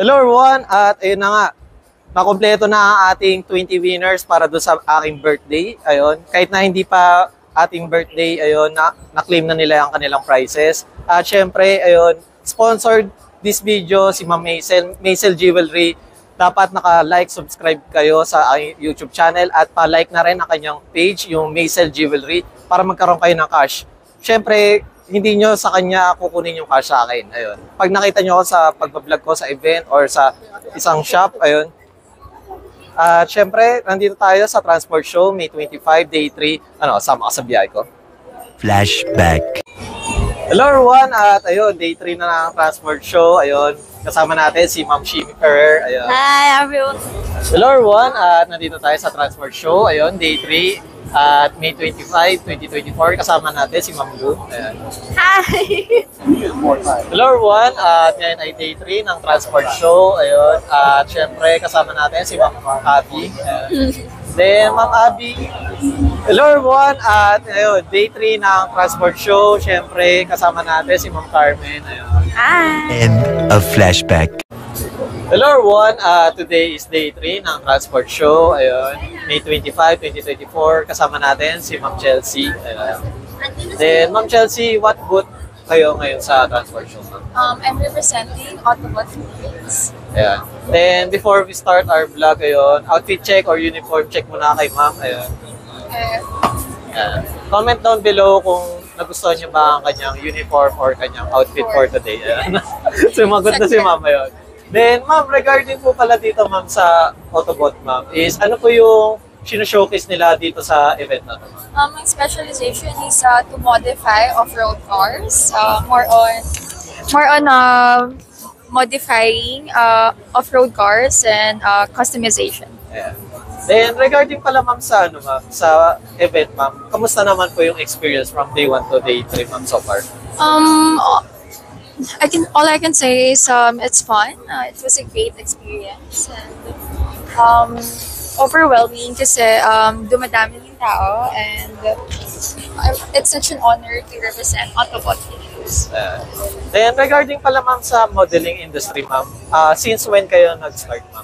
Hello everyone, at ayun na nga, nakompleto na ang ating 20 winners para doon sa aking birthday. Ayun, kahit na hindi pa ating birthday, ayun, na-claim na nila ang kanilang prizes. At syempre, ayun, sponsored this video si Ma'am Maisel Jewelry. Dapat naka-like, subscribe kayo sa aking YouTube channel at pa-like na rin ang kanyang page, yung Maisel Jewelry, para magkaroon kayo ng cash. Syempre, hindi nyo sa kanya kukunin yung cash sa akin. Ayun. Pag nakita nyo ako sa pagbablog ko sa event or sa isang shop, ayun. At syempre, nandito tayo sa Transport Show, May 25, Day 3. Sama ka sa biyahe ko. Flashback. Hello everyone, at ayun, Day 3 na ng Transport Show. Ayun, kasama natin si Ma'am Shimi Ferrer. Ayun. Hi everyone. Hello everyone, at nandito tayo sa Transport Show. Ayun, Day 3. At May 25, 2024, kasama natin si Ma'am Lu. Ayan. Hi! Hello everyone, at ngayon ay Day 3 ng Transport Show. Ayun. At syempre, kasama natin si Ma'am Abby. Then, Ma'am Abby. Hello everyone, at ayun, Day 3 ng Transport Show. Syempre, kasama natin si Ma'am Carmen. Ayun. Hi! End of flashback. Hello everyone, today is Day 3 ng Transport Show. Ayun, May 25, 2024, kasama natin si Ma'am Chelsea. Ayun. Then, Ma'am Chelsea, what booth kayo ngayon sa Transport Show? I'm representing Autobot Philippines. Ayan. Then, before we start our vlog, ayun, outfit check or uniform check muna kay Ma'am. Ayun. Ayan. Comment down below kung nagustuhan niyo ba ang kanyang uniform or kanyang outfit for today. Ayan. Sumagot na si Ma'am. Ayun. Then, Ma'am, regarding po pala dito, Ma'am, sa Autobot, Ma'am, is ano po yung showcase nila dito sa event na to? My specialization is to modify off-road cars. More on modifying off-road cars and customization. Ayan. Then, regarding pala, Ma'am, sa, Ma'am, sa event, Ma'am, kamusta naman po yung experience from Day 1 to Day 3, Ma'am, so far? All I can say is it's fun. It was a great experience and overwhelming kasi dumadami yung tao and it's such an honor to represent Autobot Philippines. Then regarding pala, Ma'am, sa modeling industry, Ma'am, since when kayo nag-start, Ma'am?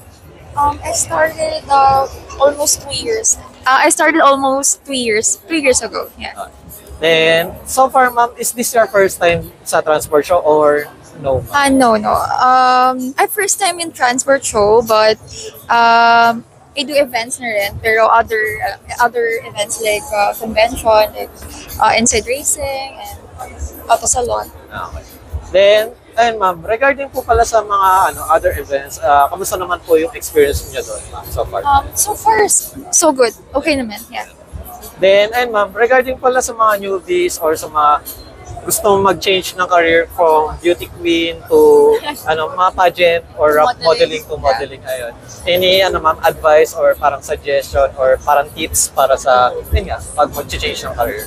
I started almost 2 years. I started almost 2 years ago. Yeah. Then, so far, Ma'am, is this your first time sa Transport Show or no? No. I first time in Transport Show, but I do events na rin. Pero other events like convention, like inside racing, and auto salon. Okay. Then, ayun, Ma'am, regarding po pala sa mga other events, kamusta naman po yung experience niyo doon, Ma'am, so far? So far, so good. Okay naman, yeah. Then, and Ma'am, regarding pala sa mga newbies or sa mga gustong mag-change ng career from beauty queen to mga pageant or modeling to modeling, ayun. Any Ma'am, advice or parang suggestion or parang tips para sa pag mag-change ng career?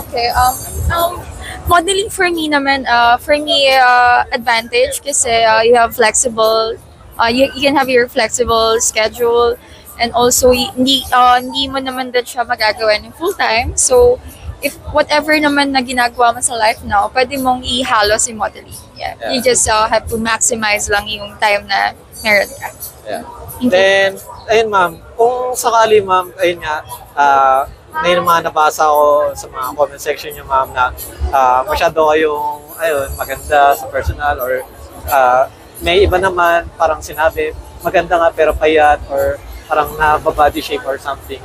Okay. Modeling for me naman, advantage kasi you have flexible, you can have your flexible schedule. And also, hindi mo naman din siya magagawa ng full-time. So, if whatever naman na ginagawa mo sa life now, pwede mong ihalo si modeling. Yeah. You just have to maximize lang yung time na meron ka. Yeah. Then, ayun, Ma'am, kung sakali, Ma'am, ayun nga, may mga nabasa ko sa mga comment section niyo, Ma'am, na masyado kayong, maganda sa personal or may iba naman parang sinabi, maganda nga pero payat or parang na-body shape or something.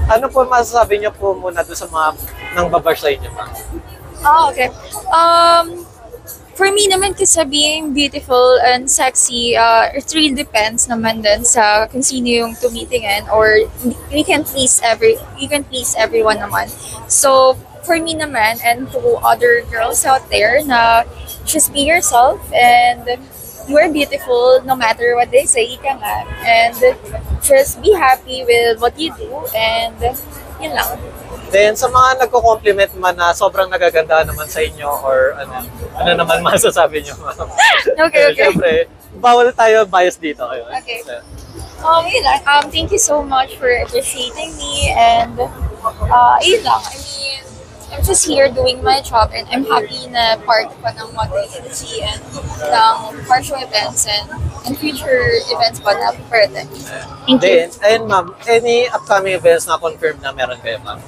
Ano po masasabi niyo po muna doon sa mga nang babash sa inyo, Ma'am? Okay. For me naman kasi being beautiful and sexy, it really depends naman din sa kung sino yung tumitingin or you can please everyone naman. So, for me naman and to other girls out there na just be yourself and you are beautiful no matter what they say, ika nga. And just be happy with what you do and yun lang. Then sa mga nagko-compliment man na sobrang nagaganda naman sa inyo or ano naman masasabi niyo, Ma'am? Okay. Siyempre, bawal tayo bias dito. Okay. Yun lang. Thank you so much for appreciating me and yun lang. I mean, I'm just here doing my job and I'm happy na part ko ng model agency and ng partial events and future events pa na parating. Thank you. Then, ayun ma'am, any upcoming events na confirmed na meron kayo ma'am?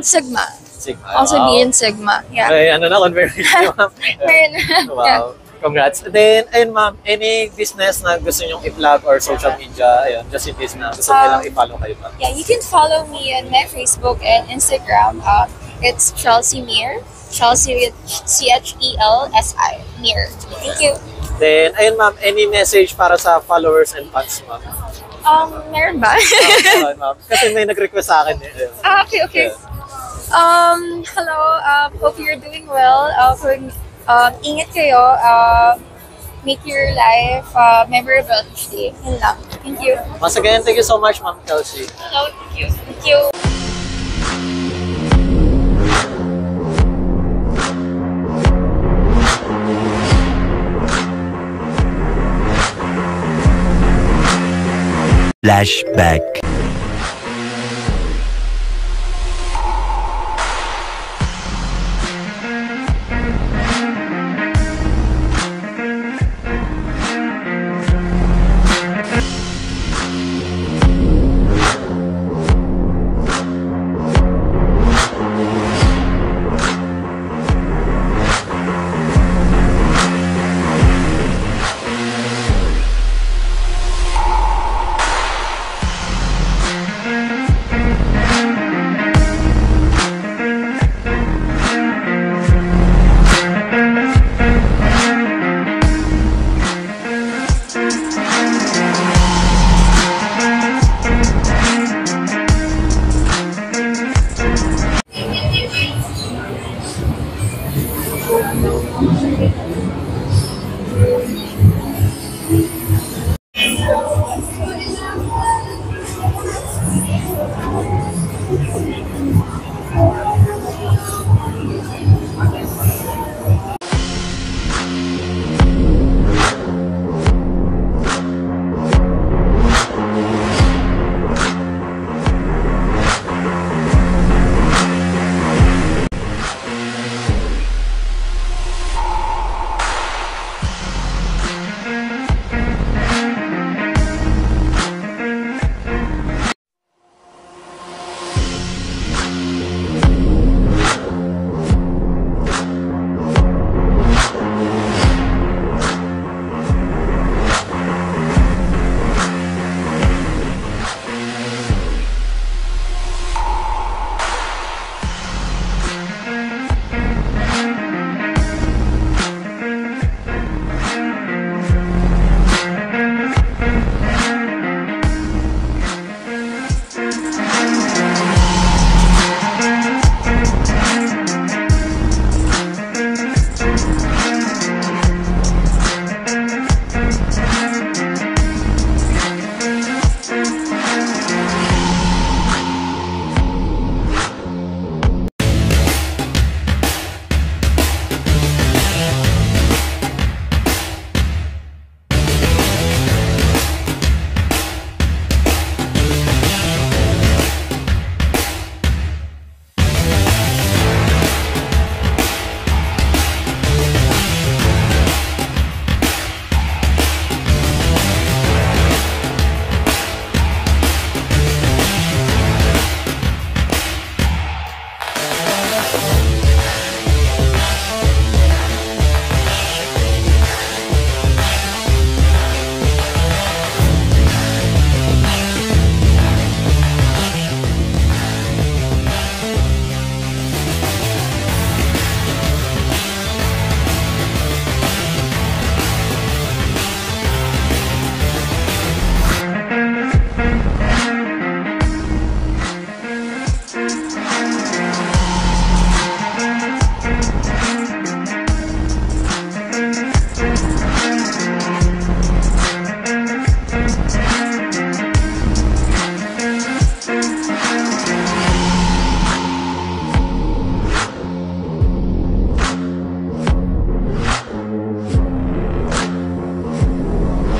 Sigma. Sigma. Also Wow. be in Sigma. Yeah. Ay, ano na, confirmation ma'am. Meron. Yeah. Wow. Congrats. Then, ayun ma'am, any business na gusto nyong i-plug or social media, ayun, just in case na gusto nilang i-follow kayo ma'am. Yeah, you can follow me on my Facebook and Instagram. It's Chelsea Mir. Chelsea with CHELSI. Mir. Thank you. Then, ayun ma'am, any message para sa followers and fans ma'am? Meron ba? Ayun, ma'am. Kasi may nag-request sa akin eh. Okay. Hello. Hope you're doing well. Ingat kayo. Make your life memorable each day. Yun lang. Thank you. Once again, thank you so much ma'am Chelsea. Hello. Thank you. Thank you. Flashback.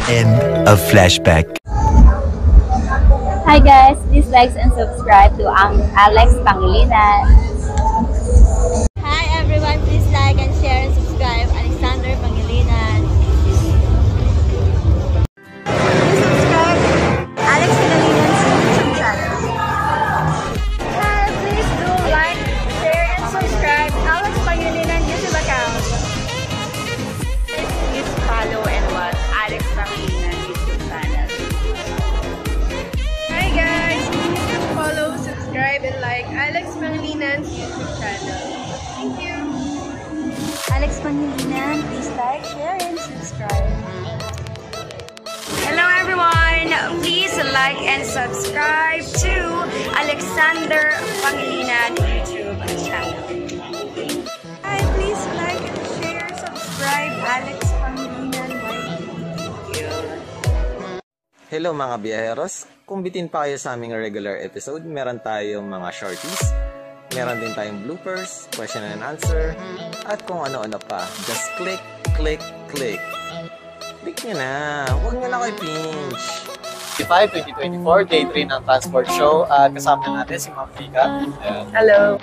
End of flashback. Hi guys, please like and subscribe to ang Alex Pangilinan. like and share and subscribe. Alexander Pangilinan. Subscribe Alex Pangalinan's YouTube channel. Please do like, share, and subscribe Alex Pangilinan YouTube account. Please follow and watch Alex Pangilinan YouTube channel. Hi guys! Please follow, subscribe, and like Alex Pangalinan's YouTube channel. Thank you! Alex Pangilinan, please like, share, and subscribe. Hello everyone! Please like and subscribe to Alexander Pangilinan YouTube channel. Hi! Please like and share, subscribe Alex Pangilinan YT. Hello mga biyaheros, kung bitin pa kayo sa aming regular episode, meron tayong mga shorties, meron din tayong bloopers, question and answer, at kung ano-ano pa. Just click, click, click. Click nyo na, huwag nyo na kayo pinch. 2024, day 3 ng Transport Show, at kasama natin si Ma'am Vika. Hello!